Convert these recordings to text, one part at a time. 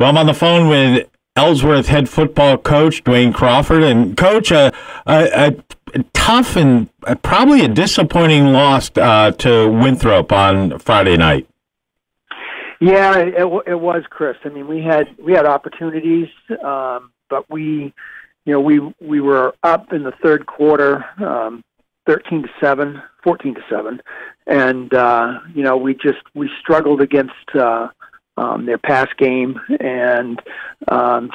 Well, I'm on the phone with Ellsworth head football coach Duane Crawford. And, Coach, a tough and probably a disappointing loss to Winthrop on Friday night. Yeah, it was, Chris. I mean, we had opportunities, but we were up in the third quarter, 13-7, 14-7, and we struggled against their pass game and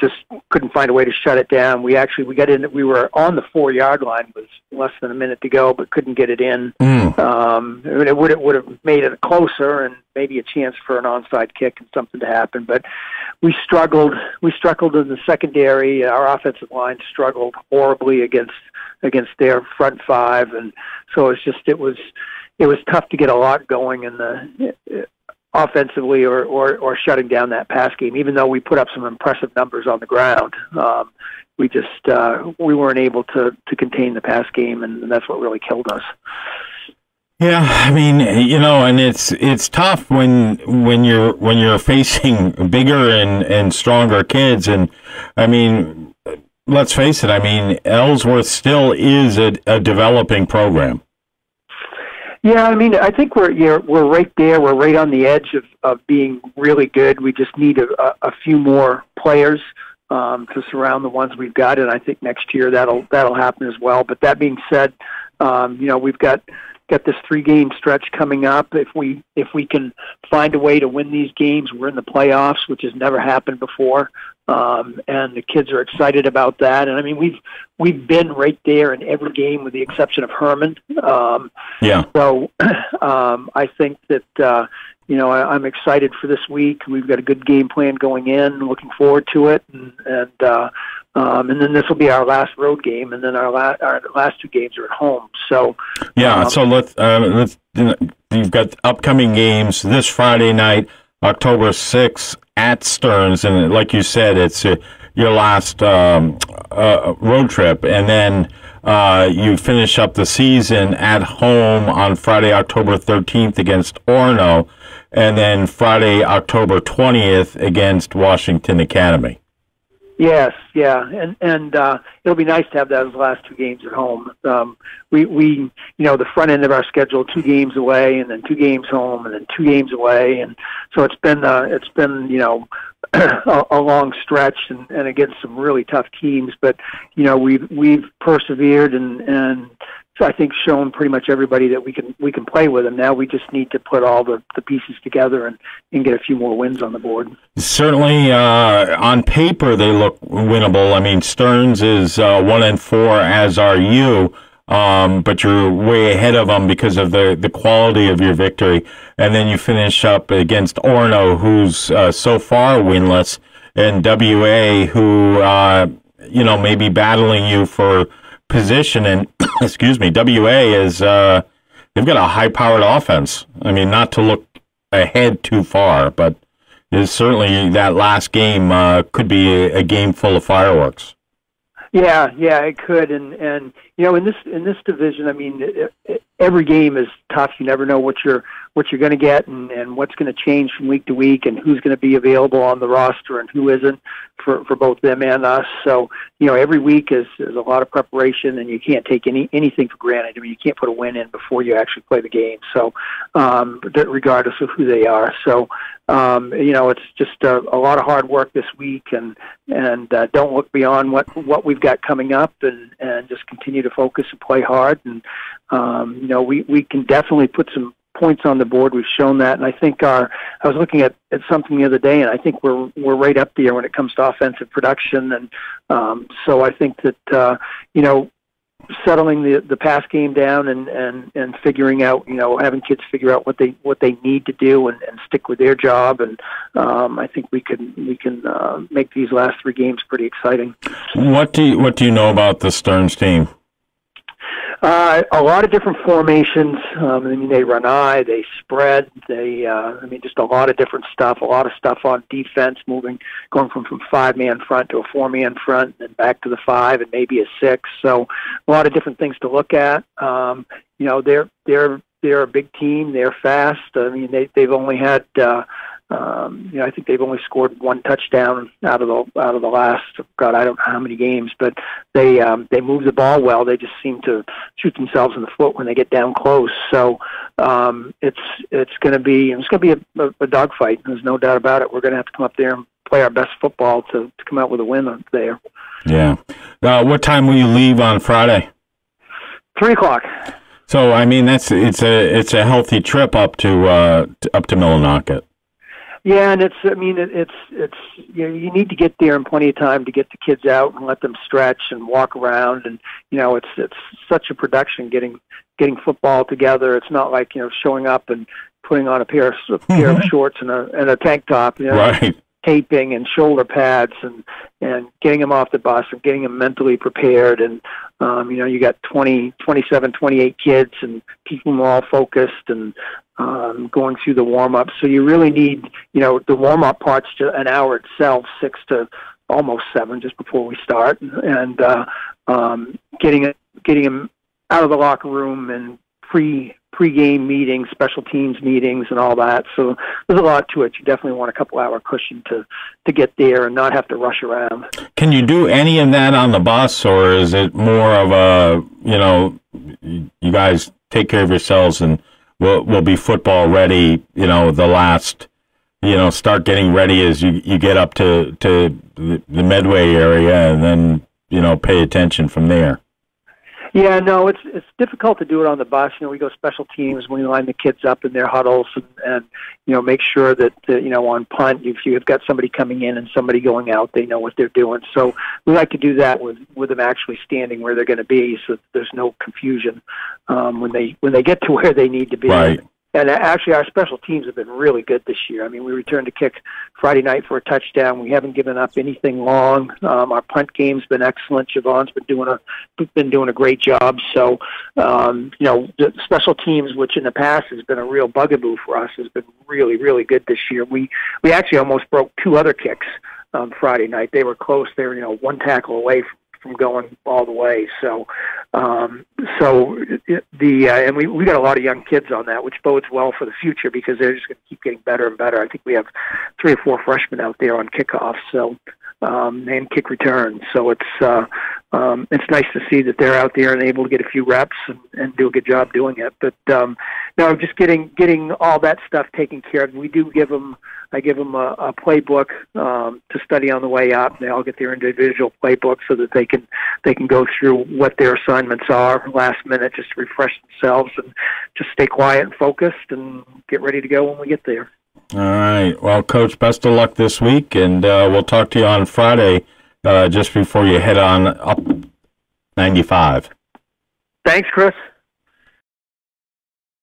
just couldn't find a way to shut it down. We got in. We were on the 4-yard line with less than a minute to go, but couldn't get it in. It would have made it closer and maybe a chance for an onside kick and something to happen. But we struggled. We struggled in the secondary. Our offensive line struggled horribly against their front five, and so it was tough to get a lot going in the offensively or shutting down that pass game. Even though we put up some impressive numbers on the ground, we weren't able to contain the pass game, and that's what really killed us. Yeah, I mean, and it's tough when you're facing bigger and stronger kids, and I mean, let's face it. I mean, Ellsworth still is a developing program. Yeah, I mean, I think we're right there. We're right on the edge of being really good. We just need a few more players to surround the ones we've got, and I think next year that'll happen as well. But that being said, we've got this 3-game stretch coming up. If we can find a way to win these games, we're in the playoffs, which has never happened before. And the kids are excited about that. And I mean, we've been right there in every game with the exception of Herman. So I think that I'm excited for this week. We've got a good game plan going in. Looking forward to it, and then this will be our last road game, and then our last 2 games are at home. So so let's you've got upcoming games this Friday night, October 6th at Stearns, and like you said, it's your last road trip, and then you finish up the season at home on Friday, October 13th against Orono, and then Friday, October 20th against Washington Academy. Yes, yeah, and it'll be nice to have those last 2 games at home. We the front end of our schedule, 2 games away, and then 2 games home, and then 2 games away, and so it's been a long stretch and against some really tough teams. But we've persevered and so I think shown pretty much everybody that we can play with them. Now we just need to put all the pieces together and get a few more wins on the board. Certainly, on paper they look winnable. I mean, Stearns is 1-4, as are you, but you're way ahead of them because of the quality of your victory. And then you finish up against Orono, who's so far winless, and WA, who may be battling you for position. And excuse me, WA is they've got a high-powered offense. I mean, not to look ahead too far, but certainly that last game could be a game full of fireworks. Yeah, it could, and in this division, I mean, every game is tough. You never know what you're going to get and what's going to change from week to week, and who's going to be available on the roster and who isn't for both them and us. So every week is a lot of preparation, and you can't take anything for granted. I mean, you can't put a win in before you actually play the game. So regardless of who they are, so it's just a lot of hard work this week, and don't look beyond what we've got coming up, and just continue to focus and play hard. And we can definitely put some points on the board. We've shown that, and I think I was looking at something the other day, and I think we're right up there when it comes to offensive production. And so I think that settling the pass game down and figuring out, having kids figure out what they need to do and stick with their job, and I think we can make these last 3 games pretty exciting. What do you know about the Stearns team? A lot of different formations. I mean, they run eye, they spread, just a lot of different stuff. A lot of stuff on defense, going from 5-man front to a 4-man front, and then back to the 5 and maybe a 6. So a lot of different things to look at. They're a big team. They're fast. I mean, they've only had I think they've only scored one touchdown out of the last, God, I don't know how many games, but they move the ball well. They just seem to shoot themselves in the foot when they get down close. So it's going to be a dogfight. There's no doubt about it. We're going to have to come up there and play our best football to come out with a win there. Yeah. What time will you leave on Friday? 3:00. So I mean it's a healthy trip up to Millinocket. Yeah, and you need to get there in plenty of time to get the kids out and let them stretch and walk around, and it's such a production getting football together. It's not like showing up and putting on a pair of shorts and a tank top. Right. Taping and shoulder pads and getting them off the bus and getting them mentally prepared, and you got 27, 28 kids and keeping them all focused and going through the warm-up. So you really need, the warm-up part's just an hour itself, 6 to almost 7 just before we start, and getting them out of the locker room and pre-game meetings, special teams meetings, and all that. So there's a lot to it. You definitely want a couple-hour cushion to get there and not have to rush around. Can you do any of that on the bus, or is it more of a, you guys take care of yourselves and we'll be football ready, the last, start getting ready as you get up to the Medway area, and then, pay attention from there? Yeah, no, it's difficult to do it on the bus. We go special teams, we line the kids up in their huddles and make sure that, on punt, if you've got somebody coming in and somebody going out, they know what they're doing. So we like to do that with them actually standing where they're going to be, so that there's no confusion when they get to where they need to be. Right. And actually, our special teams have been really good this year. I mean, we returned to kick Friday night for a touchdown. We haven't given up anything long. Our punt game's been excellent. Javon's been doing a great job. So, the special teams, which in the past has been a real bugaboo for us, has been really, really good this year. We actually almost broke 2 other kicks on Friday night. They were close. They were one tackle away from going all the way. So, and we got a lot of young kids on that, which bodes well for the future because they're just going to keep getting better and better. I think we have 3 or 4 freshmen out there on kickoffs, so and kick returns. So it's nice to see that they're out there and able to get a few reps and do a good job doing it. But no, just getting all that stuff taken care of. We do give them. I give them a playbook to study on the way up. They all get their individual playbook so that they can go through what their assignments are last minute, just to refresh themselves and just stay quiet and focused and get ready to go when we get there. All right. Well, Coach, best of luck this week, and we'll talk to you on Friday just before you head on up 95. Thanks, Chris.